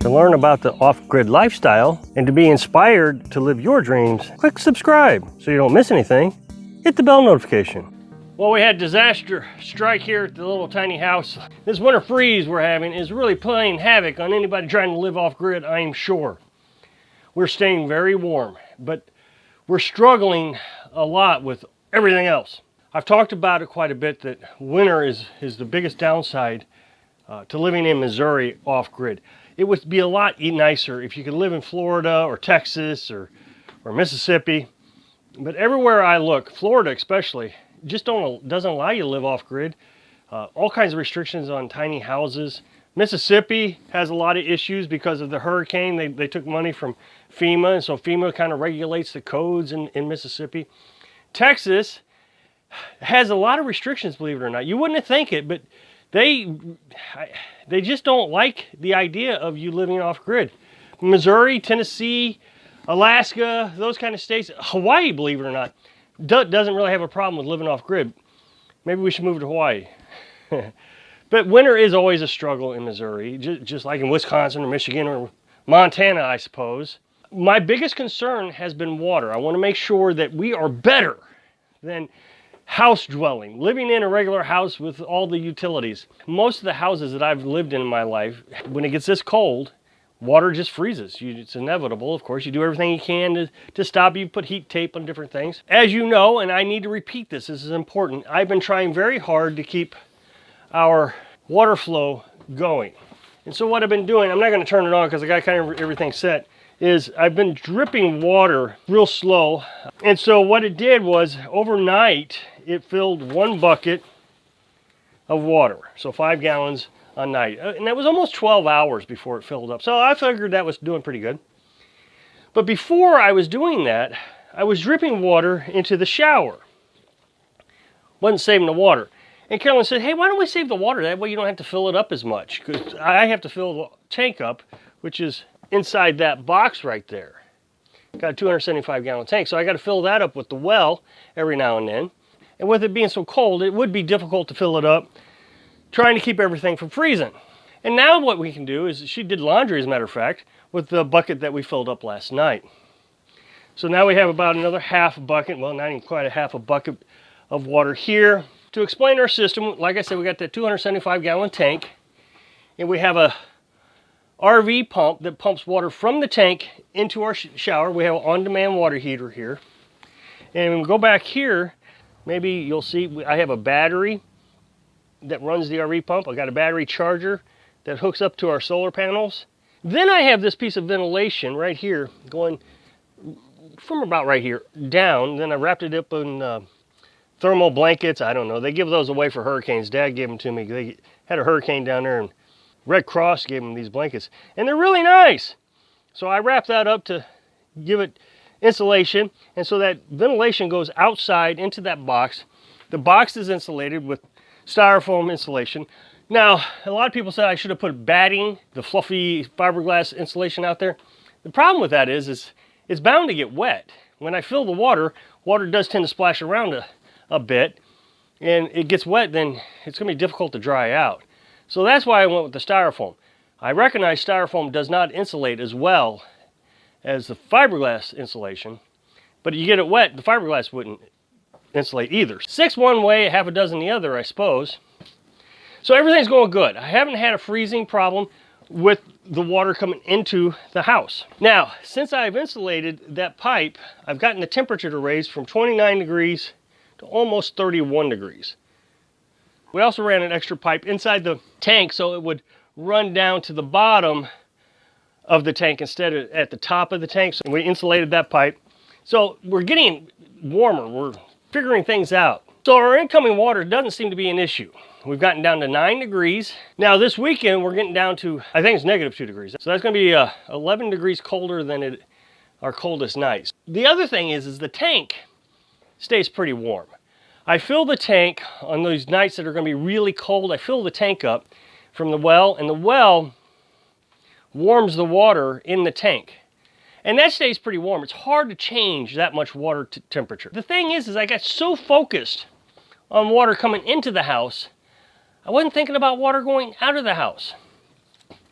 To learn about the off-grid lifestyle and to be inspired to live your dreams, click subscribe so you don't miss anything. Hit the bell notification. Well, we had disaster strike here at the little tiny house. This winter freeze we're having is really playing havoc on anybody trying to live off-grid, I am sure. We're staying very warm, but we're struggling a lot with everything else. I've talked about it quite a bit that winter is the biggest downside to living in Missouri off-grid. It would be a lot nicer if you could live in Florida or Texas or Mississippi. But everywhere I look, Florida especially, just doesn't allow you to live off-grid. All kinds of restrictions on tiny houses. Mississippi has a lot of issues because of the hurricane. They took money from FEMA, and so FEMA kind of regulates the codes in Mississippi. Texas has a lot of restrictions, believe it or not. You wouldn't think it, but they just don't like the idea of you living off-grid. Missouri, Tennessee, Alaska, those kind of states, Hawaii, believe it or not, doesn't really have a problem with living off-grid. Maybe we should move to Hawaii. But winter is always a struggle in Missouri, just like in Wisconsin or Michigan or Montana, I suppose. My biggest concern has been water. I want to make sure that we are better than house dwelling, living in a regular house with all the utilities. Most of the houses that I've lived in my life, when it gets this cold, water just freezes. It's inevitable, of course. You do everything you can to stop it. You put heat tape on different things. As you know, and I need to repeat this is important, I've been trying very hard to keep our water flow going. And so what I've been doing, I'm not going to turn it on because I got kind of everything set, is I've been dripping water real slow. And so what it did was overnight, it filled one bucket of water. So 5 gallons a night. And that was almost 12 hours before it filled up. So I figured that was doing pretty good. But before I was doing that, I was dripping water into the shower. Wasn't saving the water. And Carolyn said, hey, why don't we save the water? That way you don't have to fill it up as much. Because I have to fill the tank up, which is inside that box right there. Got a 275 gallon tank. So I got to fill that up with the well every now and then. And with it being so cold, it would be difficult to fill it up, trying to keep everything from freezing. And now what we can do is, she did laundry as a matter of fact, with the bucket that we filled up last night. So now we have about another half a bucket, well, not even quite a half a bucket of water here. To explain our system, like I said, we got that 275 gallon tank, and we have a RV pump that pumps water from the tank into our shower. We have an on-demand water heater here. And when we go back here, maybe you'll see I have a battery that runs the RV pump. I got a battery charger that hooks up to our solar panels. Then I have this piece of ventilation right here going from about right here down. Then I wrapped it up in thermal blankets. I don't know. They give those away for hurricanes. Dad gave them to me. They had a hurricane down there and Red Cross gave them these blankets. And they're really nice. So I wrapped that up to give it insulation. And so that ventilation goes outside into that box. The box is insulated with styrofoam insulation. Now, a lot of people said I should have put batting, the fluffy fiberglass insulation out there. The problem with that is it's bound to get wet. When I fill the water does tend to splash around a bit, and it gets wet, then it's going to be difficult to dry out. So that's why I went with the styrofoam. I recognize styrofoam does not insulate as well as the fiberglass insulation, but if you get it wet, the fiberglass wouldn't insulate either. 6 one way, half a dozen the other, I suppose. So everything's going good. I haven't had a freezing problem with the water coming into the house. Now, since I've insulated that pipe, I've gotten the temperature to raise from 29 degrees to almost 31 degrees. We also ran an extra pipe inside the tank so it would run down to the bottom of the tank instead of at the top of the tank. So we insulated that pipe. So we're getting warmer. We're figuring things out. So our incoming water doesn't seem to be an issue. We've gotten down to 9 degrees. Now this weekend we're getting down to, I think it's -2 degrees. So that's going to be 11 degrees colder than our coldest nights. The other thing is the tank stays pretty warm. I fill the tank on those nights that are going to be really cold. I fill the tank up from the well, and the well warms the water in the tank. And that stays pretty warm. It's hard to change that much water temperature. The thing is I got so focused on water coming into the house, I wasn't thinking about water going out of the house.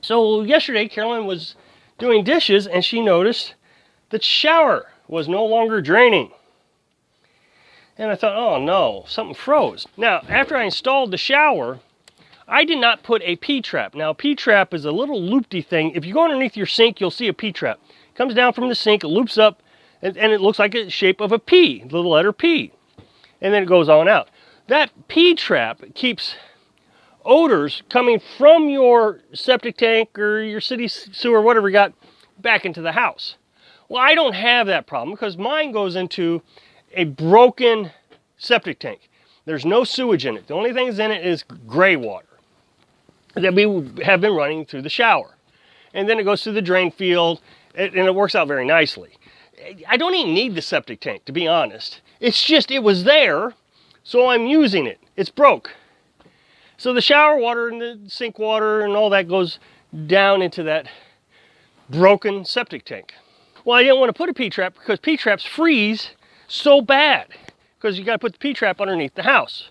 So yesterday, Carolyn was doing dishes and she noticed the shower was no longer draining. And I thought, oh no, something froze. Now, after I installed the shower, I did not put a P-trap. Now, a P-trap is a little loopy thing. If you go underneath your sink, you'll see a P-trap. It comes down from the sink, it loops up, and it looks like a shape of a P, the letter P. And then it goes on out. That P-trap keeps odors coming from your septic tank or your city sewer, whatever you got, back into the house. Well, I don't have that problem because mine goes into a broken septic tank. There's no sewage in it. The only thing that's in it is gray water that we have been running through the shower. And then it goes through the drain field, and it works out very nicely. I don't even need the septic tank, to be honest. It's just, it was there, so I'm using it. It's broke. So the shower water and the sink water and all that goes down into that broken septic tank. Well, I didn't want to put a P-trap because P-traps freeze so bad because you got to put the P-trap underneath the house.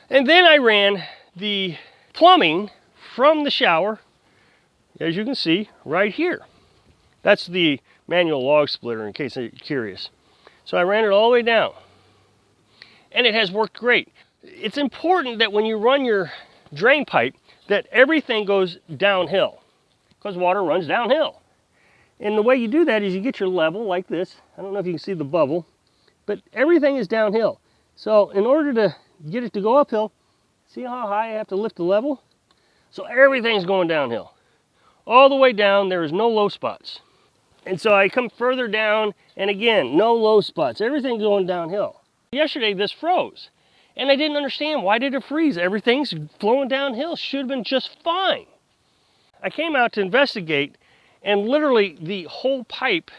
And then I ran the plumbing from the shower, as you can see, right here. That's the manual log splitter, in case you're curious. So I ran it all the way down, and it has worked great. It's important that when you run your drain pipe, that everything goes downhill, because water runs downhill. And the way you do that is you get your level like this. I don't know if you can see the bubble, but everything is downhill. So in order to get it to go uphill, see how high I have to lift the level? So everything's going downhill. All the way down, there is no low spots. And so I come further down, and again, no low spots. Everything's going downhill. Yesterday, this froze, and I didn't understand, why did it freeze? Everything's flowing downhill, should have been just fine. I came out to investigate, and literally the whole pipe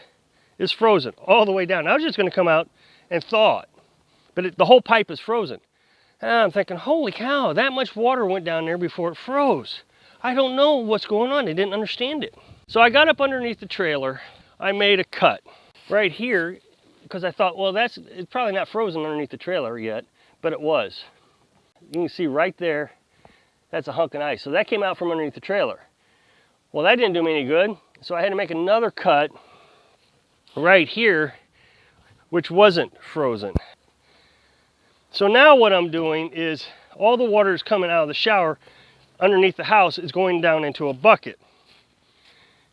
is frozen all the way down. I was just gonna come out and thaw it, but the whole pipe is frozen. And I'm thinking, holy cow, that much water went down there before it froze. I don't know what's going on, I didn't understand it. So I got up underneath the trailer, I made a cut right here, because I thought, well, it's probably not frozen underneath the trailer yet, but it was. You can see right there, that's a hunk of ice. So that came out from underneath the trailer. Well, that didn't do me any good. So I had to make another cut right here, which wasn't frozen. So now what I'm doing is all the water is coming out of the shower underneath the house is going down into a bucket.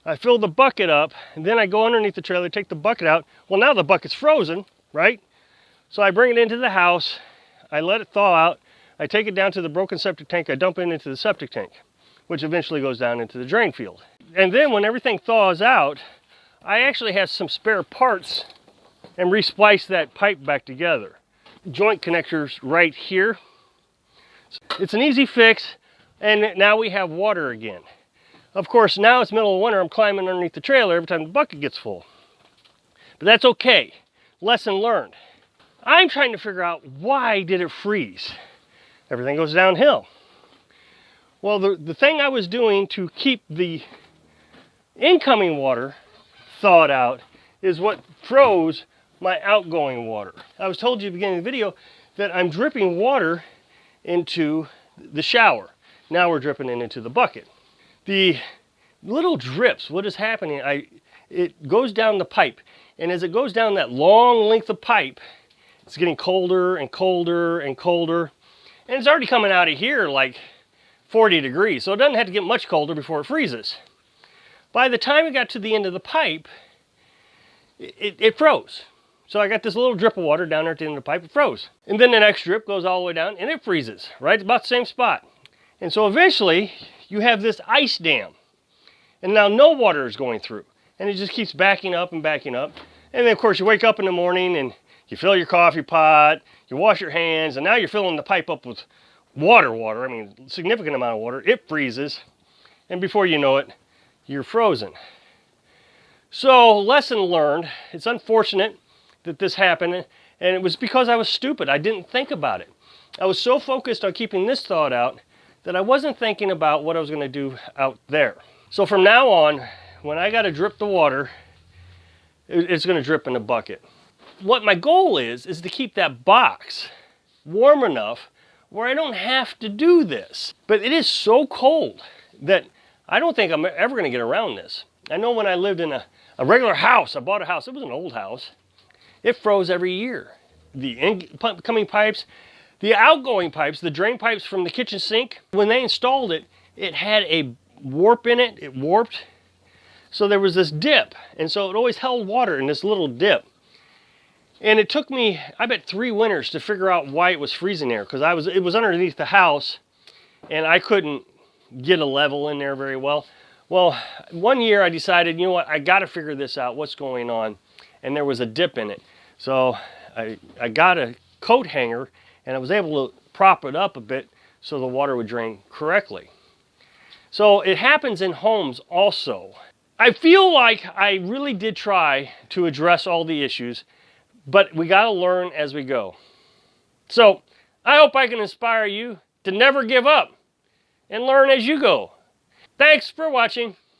I fill the bucket up, and then I go underneath the trailer, take the bucket out. Well, now the bucket's frozen, right? So I bring it into the house, I let it thaw out, I take it down to the broken septic tank, I dump it into the septic tank, which eventually goes down into the drain field. And then when everything thaws out, I actually have some spare parts and resplice that pipe back together. Joint connectors right here. It's an easy fix, and now we have water again. Of course, now it's middle of winter, I'm climbing underneath the trailer every time the bucket gets full. But that's okay. Lesson learned. I'm trying to figure out, why did it freeze? Everything goes downhill. Well, the thing I was doing to keep the incoming water thawed out is what froze my outgoing water. I was told you at the beginning of the video that I'm dripping water into the shower. Now we're dripping it into the bucket. The little drips, what is happening, it goes down the pipe, and as it goes down that long length of pipe, it's getting colder and colder and colder, and it's already coming out of here like 40 degrees, so it doesn't have to get much colder before it freezes. By the time it got to the end of the pipe, it froze. So I got this little drip of water down there at the end of the pipe, it froze. And then the next drip goes all the way down and it freezes, right? About the same spot. And so eventually you have this ice dam. And now no water is going through. And it just keeps backing up and backing up. And then of course you wake up in the morning and you fill your coffee pot, you wash your hands, and now you're filling the pipe up with water. I mean, significant amount of water. It freezes. And before you know it, you're frozen. So, lesson learned. It's unfortunate that this happened, and it was because I was stupid. I didn't think about it. I was so focused on keeping this thawed out that I wasn't thinking about what I was going to do out there. So from now on, when I got to drip the water, it's going to drip in a bucket. What my goal is to keep that box warm enough where I don't have to do this. But it is so cold that I don't think I'm ever going to get around this. I know when I lived in a regular house, I bought a house, it was an old house, it froze every year. The incoming pipes, the outgoing pipes, the drain pipes from the kitchen sink, when they installed it, it had a warp in it, it warped. So there was this dip, and so it always held water in this little dip. And it took me, I bet 3 winters to figure out why it was freezing there, because it was underneath the house, and I couldn't get a level in there very well. Well, one year I decided, you know what, I got to figure this out, what's going on. And there was a dip in it. So I got a coat hanger, and I was able to prop it up a bit so the water would drain correctly. So it happens in homes also. I feel like I really did try to address all the issues, but we got to learn as we go. So I hope I can inspire you to never give up and learn as you go. Thanks for watching.